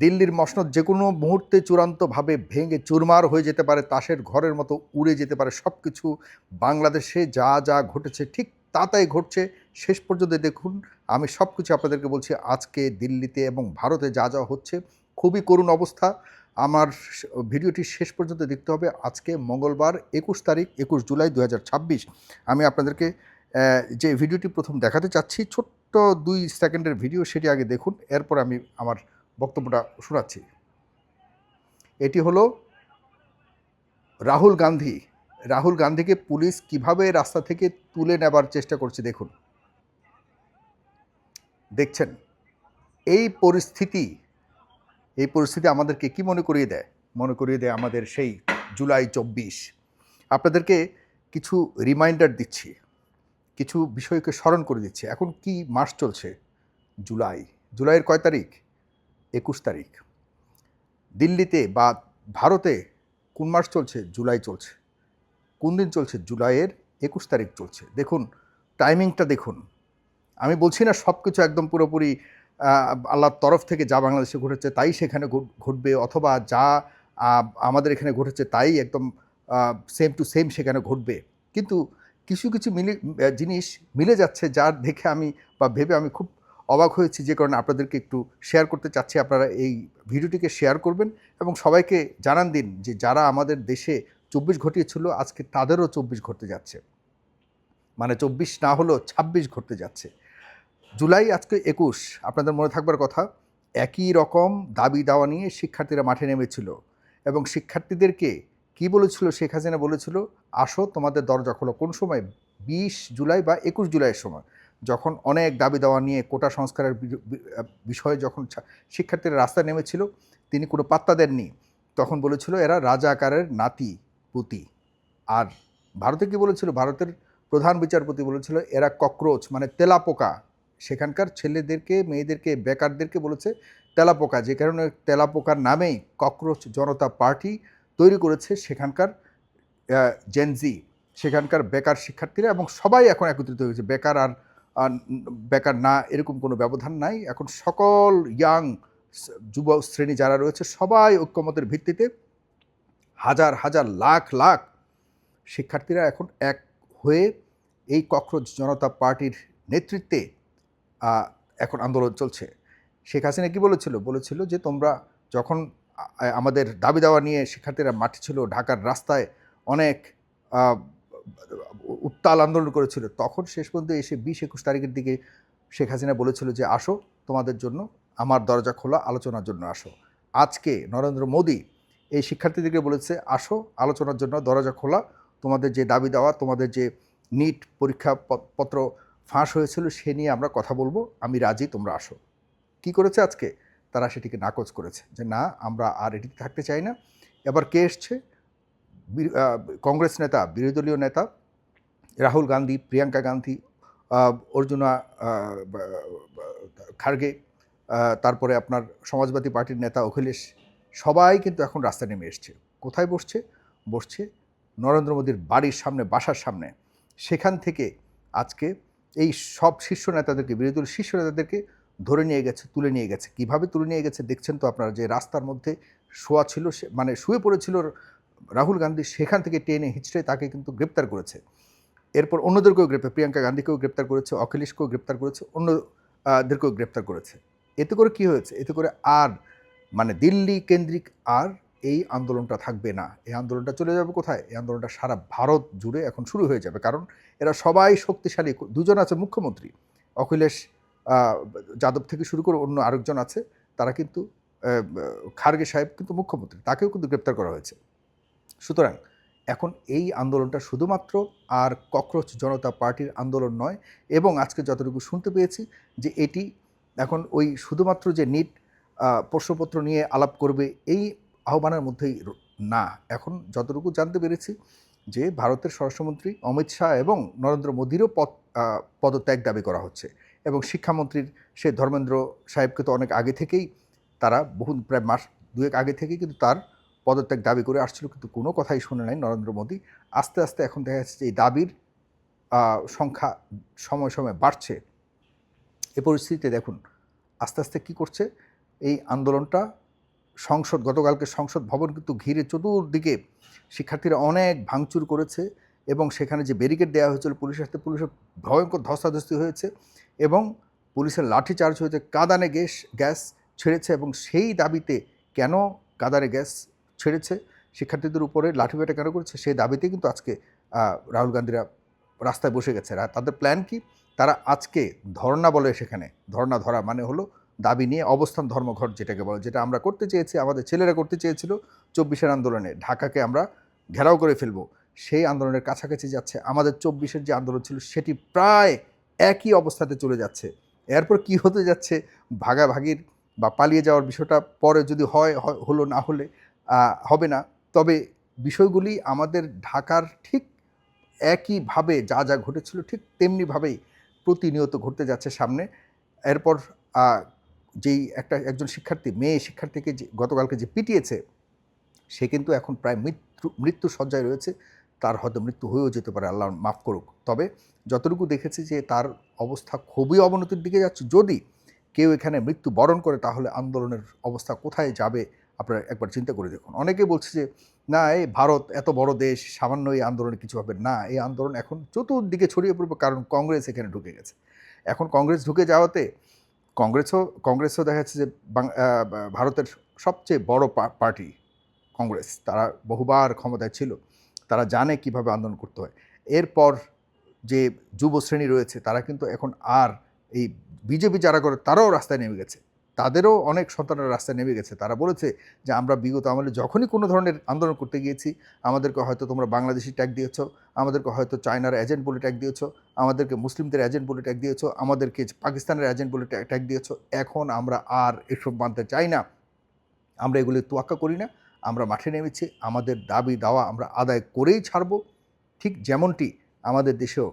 দিল্লির মসনদ যে কোনো মুহূর্তে চূড়ান্তভাবে ভেঙে চুরমার হয়ে যেতে পারে, তাসের ঘরের মতো উড়ে যেতে পারে সব কিছু। বাংলাদেশে যা যা ঘটেছে ঠিক তাই ঘটছে। শেষ পর্যন্ত দেখুন, আমি সব কিছু আপনাদেরকে বলছি। আজকে দিল্লিতে এবং ভারতে যা যা হচ্ছে খুবই করুণ অবস্থা। আমার ভিডিওটি শেষ পর্যন্ত দেখতে হবে। আজকে মঙ্গলবার ২১ তারিখ, ২১ জুলাই ২০২৬। আমি আপনাদেরকে যে ভিডিওটি প্রথম দেখাতে চাচ্ছি, ছোট্ট ২ সেকেন্ডের ভিডিও, সেটি আগে দেখুন, এরপর আমি আমার বক্তব্যটা শোনাচ্ছি। এটি হলো রাহুল গান্ধী। রাহুল গান্ধীকে পুলিশ কিভাবে রাস্তা থেকে তুলে নেবার চেষ্টা করছে দেখুন। দেখছেন এই পরিস্থিতি আমাদেরকে কি মনে করিয়ে দেয়? মনে করিয়ে দেয় আমাদের সেই জুলাই ২৪। আপনাদেরকে কিছু রিমাইন্ডার দিচ্ছি, কিছু বিষয়কে স্মরণ করে দিচ্ছি। এখন কি মাস চলছে? জুলাই। জুলাইয়ের কয় তারিখ? ২১ তারিখ। দিল্লিতে বা ভারতে কোন মাস চলছে? জুলাই চলছে। কোন দিন চলছে? জুলাইয়ের ২১ তারিখ চলছে। দেখুন টাইমিংটা দেখুন। আমি বলছি না সব কিছু একদম পুরোপুরি আল্লাহর তরফ থেকে যা বাংলাদেশে ঘটেছে তাই সেখানে ঘটবে, অথবা যা আমাদের এখানে ঘটেছে তাই একদম সেম টু সেম সেখানে ঘটবে। কিন্তু কিছু কিছু জিনিস মিলে যাচ্ছে, যার দেখে আমি বা ভেবে আমি খুব অবাক হয়েছি, যে কারণে আপনাদেরকে একটু শেয়ার করতে চাচ্ছি। আপনারা এই ভিডিওটিকে শেয়ার করবেন এবং সবাইকে জানান দিন যে যারা আমাদের দেশে ২৪ ঘটিয়েছিল আজকে তাদেরও ২৪ ঘটতে যাচ্ছে, মানে ২৪ না হলেও ২৬ ঘটতে যাচ্ছে। জুলাই আজকে ২১, আপনাদের মনে থাকবার কথা। একই রকম দাবি দাওয়া নিয়ে শিক্ষার্থীরা মাঠে নেমেছিল এবং শিক্ষার্থীদেরকে কি বলেছিল? শেখ হাসিনা বলেছিল, আসো তোমাদের দরজা খোলো। কোন সময়? ২০ জুলাই বা ২১ জুলাইয়ের সময়, যখন অনেক দাবি দাওয়া নিয়ে কোটা সংস্কারের বিষয়ে যখন শিক্ষার্থীরা রাস্তায় নেমেছিল, তিনি কোনো পাত্তা দেননি। তখন বলেছিল এরা রাজাকারের নাতি পুতি। আর ভারতে কি বলেছিল? ভারতের প্রধান বিচারপতি বলেছিল এরা ককরোচ, মানে তেলাপোকা। সেখানকার ছেলেদেরকে, মেয়েদেরকে, বেকারদেরকে বলেছে তেলাপোকা, যে কারণে তেলাপোকার নামেই ককরোচ জনতা পার্টি তৈরি করেছে সেখানকার জেনজি, সেখানকার বেকার শিক্ষার্থীরা, এবং সবাই এখন একত্রিত হয়েছে। বেকার আর বেকার না এরকম কোনো ব্যবধান নাই। এখন সকল ইয়াং যুব শ্রেণী যারা রয়েছে সবাই ঐক্যমতের ভিত্তিতে হাজার হাজার লাখ লাখ শিক্ষার্থীরা এখন এক হয়ে এই ককরোচ জনতা পার্টির নেতৃত্বে এখন আন্দোলন চলছে। শেখ হাসিনা কী বলেছিল? বলেছিল যে তোমরা যখন আমাদের দাবি দাওয়া নিয়ে শিক্ষার্থীরা মাঠে ছিল, ঢাকার রাস্তায় অনেক উত্তাল আন্দোলন করেছিল, তখন শেষ পর্যন্ত এসে ২০-২১ তারিখের দিকে শেখ হাসিনা বলেছিল যে আসো, তোমাদের জন্য আমার দরজা খোলা, আলোচনার জন্য আসো। আজকে নরেন্দ্র মোদী এই শিক্ষার্থীদেরকে বলেছে, আসো আলোচনার জন্য, দরজা খোলা, তোমাদের যে দাবি দেওয়া, তোমাদের যে নিট পরীক্ষা পত্র ফাঁস হয়েছিল সে নিয়ে আমরা কথা বলবো, আমি রাজি, তোমরা আসো। কি করেছে আজকে? তারা সেটিকে নাকচ করেছে, যে না, আমরা আর এটিতে থাকতে চাই না। এবার কে এসছে? কংগ্রেস নেতা, বিরোধী দলীয় নেতা রাহুল গান্ধী, প্রিয়াঙ্কা গান্ধী, অর্জুনা খার্গে, তারপরে আপনার সমাজবাদী পার্টির নেতা অখিলেশ, সবাই কিন্তু এখন রাস্তায় নেমে এসছে। কোথায় বসছে? বসছে নরেন্দ্র মোদীর বাড়ির সামনে, বাসার সামনে। সেখান থেকে আজকে এই সব শীর্ষ নেতাদেরকে, বিরোধী দলের শীর্ষ নেতাদেরকে ধরে নিয়ে গেছে, তুলে নিয়ে গেছে। কীভাবে তুলে নিয়ে গেছে দেখছেন তো আপনারা, যে রাস্তার মধ্যে শোয়া ছিল, মানে শুয়ে পড়েছিল রাহুল গান্ধী, সেখান থেকে টেনে হিঁচড়ে তাকে কিন্তু গ্রেপ্তার করেছে। এরপর অন্যদেরকেও প্রিয়াঙ্কা গান্ধীকেও গ্রেপ্তার করেছে, অখিলেশকেও গ্রেপ্তার করেছে, অন্যদেরকেও গ্রেপ্তার করেছে। এতে করে কি হয়েছে? এতে করে আর মানে দিল্লি কেন্দ্রিক আর এই আন্দোলনটা থাকবে না। এই আন্দোলনটা চলে যাবে কোথায়? এই আন্দোলনটা সারা ভারত জুড়ে এখন শুরু হয়ে যাবে। কারণ এরা সবাই শক্তিশালী। দুজন আছে মুখ্যমন্ত্রী, অখিলেশ যাদব থেকে শুরু করে অন্য আরেকজন আছে, তারা কিন্তু খার্গে সাহেব কিন্তু মুখ্যমন্ত্রী, তাকেও কিন্তু গ্রেপ্তার করা হয়েছে। সুতরাং এখন এই আন্দোলনটা শুধুমাত্র আর ককরোচ জনতা পার্টির আন্দোলন নয়, এবং আজকে যতটুকু শুনতে পেয়েছি যে এটি এখন ওই শুধুমাত্র যে নিট প্রশ্নপত্র নিয়ে আলাপ করবে এই আহ্বানের মধ্যেই না। এখন যতটুকু জানতে পেরেছি যে ভারতের স্বরাষ্ট্রমন্ত্রী অমিত শাহ এবং নরেন্দ্র মোদীরও পদত্যাগ দাবি করা হচ্ছে, এবং শিক্ষামন্ত্রীর সে ধর্মেন্দ্র সাহেবকে তো অনেক আগে থেকেই তারা প্রায় মাস দুয়েক আগে থেকেই কিন্তু তার পদত্যাগ দাবি করে আসছিল, কিন্তু কোনো কথাই শুনে নাই নরেন্দ্র মোদী। আস্তে আস্তে এখন দেখা যাচ্ছে যে এই দাবির সংখ্যা সময় সময় বাড়ছে। এ পরিস্থিতিতে দেখুন আস্তে আস্তে কী করছে, এই আন্দোলনটা গতকালকে সংসদ ভবন কিন্তু ঘিরে চতুর্দিকে শিক্ষার্থীরা অনেক ভাঙচুর করেছে এবং সেখানে যে ব্যারিকেড দেওয়া হয়েছিল পুলিশের হাতে, পুলিশের ভয়ঙ্কর ধস্তাধস্তি হয়েছে এবং পুলিশের লাঠিচার্জ হয়েছে, কাঁদানে গ্যাস ছেড়েছে এবং সেই দাবিতে কেন কাঁদানে গ্যাস ছেড়েছে, শিক্ষার্থীদের উপরে লাঠিপেটা কেন করেছে, সেই দাবিতে কিন্তু আজকে রাহুল গান্ধীরা রাস্তায় বসে গেছে। আর তাদের প্ল্যান কি? তারা আজকে ধর্না বলে, সেখানে ধর্না ধরা মানে হলো দাবি নিয়ে অবস্থান ধর্মঘট যেটাকে বলে, যেটা আমরা করতে চেয়েছি, আমাদের ছেলেরা করতে চেয়েছিল 24-এর আন্দোলনে, ঢাকাকে আমরা ঘেরাও করে ফেলবো, সেই আন্দোলনের কাছাকাছি যাচ্ছে। আমাদের 24-এর যে আন্দোলন ছিল সেটি প্রায় একই অবস্থাতে চলে যাচ্ছে। এরপর কি হতে যাচ্ছে, ভাগাভাগির বা পালিয়ে যাওয়ার বিষয়টা পরে যদি হলো, না হলে হবে না। তবে বিষয়গুলি আমাদের ঢাকার ঠিক একইভাবে যা ঘটেছিল ঠিক তেমনিভাবেই প্রতিনিয়ত ঘটতে যাচ্ছে সামনে। এরপর যেই একজন শিক্ষার্থী, মেয়ে শিক্ষার্থীকে যে গতকালকে যে পিটিয়েছে, সে কিন্তু এখন প্রায় মৃত্যু শয্যায় রয়েছে। তার হয়তো মৃত্যু হয়েও যেতে পারে, আল্লাহ মাফ করুক। তবে যতটুকু দেখেছি যে তার অবস্থা খুবই অবনতির দিকে যাচ্ছে। যদি কেউ এখানে মৃত্যু বরণ করে তাহলে আন্দোলনের অবস্থা কোথায় যাবে আপনারা একবার চিন্তা করে দেখুন। অনেকে বলছে যে না, এই ভারত এত বড় দেশ, সামান্য এই আন্দোলনে কিছু হবে না। এই আন্দোলন এখন চতুর্দিকে ছড়িয়ে পড়বে, কারণ কংগ্রেস এখানে ঢুকে গেছে। এখন কংগ্রেস ঢুকে যাওয়াতে কংগ্রেসও দেখা যাচ্ছে যে ভারতের সবচেয়ে বড় পার্টি কংগ্রেস, তারা বহুবার ক্ষমতায় ছিল, তারা জানে কিভাবে আন্দোলন করতে হয়। এরপর যে যুব শ্রেণী রয়েছে তারা কিন্তু এখন আর এই বিজেপি যারা করে তারাও রাস্তায় নেমে গেছে, তাদেরও অনেক সন্তানরা রাস্তায় নেমে গেছে। তারা বলেছে যে আমরা বিগত আমলে যখনই কোনো ধরনের আন্দোলন করতে গিয়েছি, আমাদেরকে হয়তো তোমরা বাংলাদেশি ট্যাগ দিয়েছ, আমাদেরকে হয়তো চায়নার এজেন্ট বলে ট্যাগ দিয়েছ, আমাদেরকে মুসলিমদের এজেন্ট বলে ট্যাগ দিয়েছ, আমাদেরকে পাকিস্তানের এজেন্ট বলে ট্যাগ দিয়েছ। এখন আমরা আর এসব মানতে চাই না, আমরা এগুলি তোয়াক্কা করি না, আমরা মাঠে নেমেছি, আমাদের দাবি দাওয়া আমরা আদায় করেই ছাড়ব। ঠিক যেমনটি আমাদের দেশেও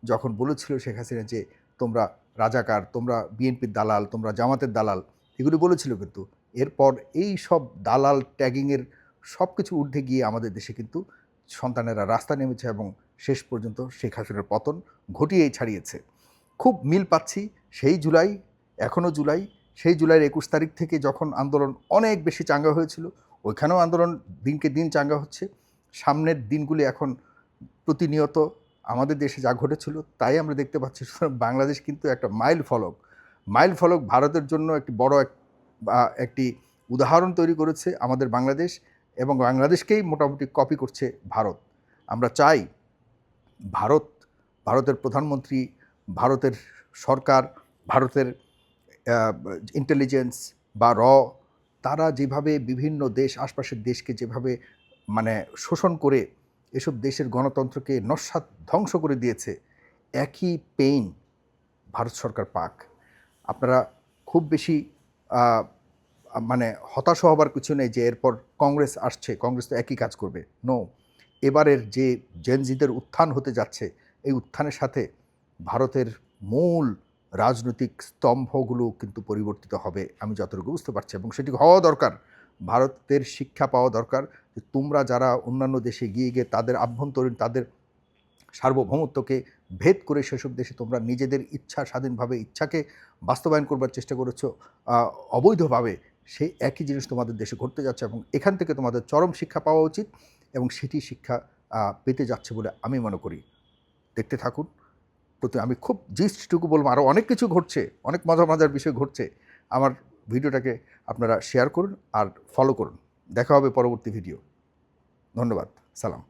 যখন বলেছিল শেখ হাসিনা যে তোমরা রাজাকার, তোমরা বিএনপির দালাল, তোমরা জামাতের দালাল, এগুলি বলেছিল। কিন্তু এরপর এই সব দালাল ট্যাগিংয়ের সব কিছু ঊর্ধ্বে গিয়ে আমাদের দেশে কিন্তু সন্তানেরা রাস্তা নেমেছে এবং শেষ পর্যন্ত শেখ হাসিনার পতন ঘটিয়েই ছাড়িয়েছে। খুব মিল পাচ্ছি সেই জুলাই, এখনও জুলাই, সেই জুলাইয়ের 21 তারিখ থেকে যখন আন্দোলন অনেক বেশি চাঙ্গা হয়েছিল, ওইখানেও আন্দোলন দিনকে দিন চাঙ্গা হচ্ছে। সামনের দিনগুলি এখন প্রতিনিয়ত আমাদের দেশে যা ঘটেছিল তাই আমরা দেখতে পাচ্ছি। বাংলাদেশ কিন্তু একটা মাইল ফলক ভারতের জন্য একটি বড় একটি উদাহরণ তৈরি করেছে আমাদের বাংলাদেশ, এবং বাংলাদেশকেই মোটামুটি কপি করছে ভারত। আমরা চাই ভারতের প্রধানমন্ত্রী, ভারতের সরকার, ভারতের ইন্টেলিজেন্স বা তারা যেভাবে বিভিন্ন দেশ, আশপাশের দেশকে যেভাবে মানে শোষণ করে এসব দেশের গণতন্ত্রকে নস্যাৎ ধ্বংস করে দিয়েছে, একই পেইন ভারত সরকার পাক। আপনারা খুব বেশি মানে হতাশ হবার কিছু নেই যে এরপর কংগ্রেস আসছে, কংগ্রেস তো একই কাজ করবে। নো, এবারের যে জেনজিদের উত্থান হতে যাচ্ছে, এই উত্থানের সাথে ভারতের মূল রাজনৈতিক স্তম্ভগুলো কিন্তু পরিবর্তিত হবে, আমি যতটুকু বুঝতে পারছি, এবং সেটি হওয়া দরকার। ভারতের শিক্ষা পাওয়া দরকার যে তোমরা যারা অন্যান্য দেশে গিয়ে তাদের আভ্যন্তরীণ, তাদের সার্বভৌমত্বকে ভেদ করে সেসব দেশে তোমরা নিজেদের ইচ্ছা, স্বাধীনভাবে ইচ্ছাকে বাস্তবায়ন করবার চেষ্টা করেছো অবৈধভাবে, সেই একই জিনিস তোমাদের দেশে ঘটতে যাচ্ছে এবং এখান থেকে তোমাদের চরম শিক্ষা পাওয়া উচিত, এবং সেটি শিক্ষা পেতে যাচ্ছে বলে আমি মনে করি। দেখতে থাকুন। আমি খুব জিস্টটুকু বলবো, আরও অনেক কিছু ঘটছে, অনেক মজার বিষয় ঘটছে। আমার ভিডিওটাকে আপনারা শেয়ার করুন আর ফলো করুন। দেখা হবে পরবর্তী ভিডিও। ধন্যবাদ। সালাম।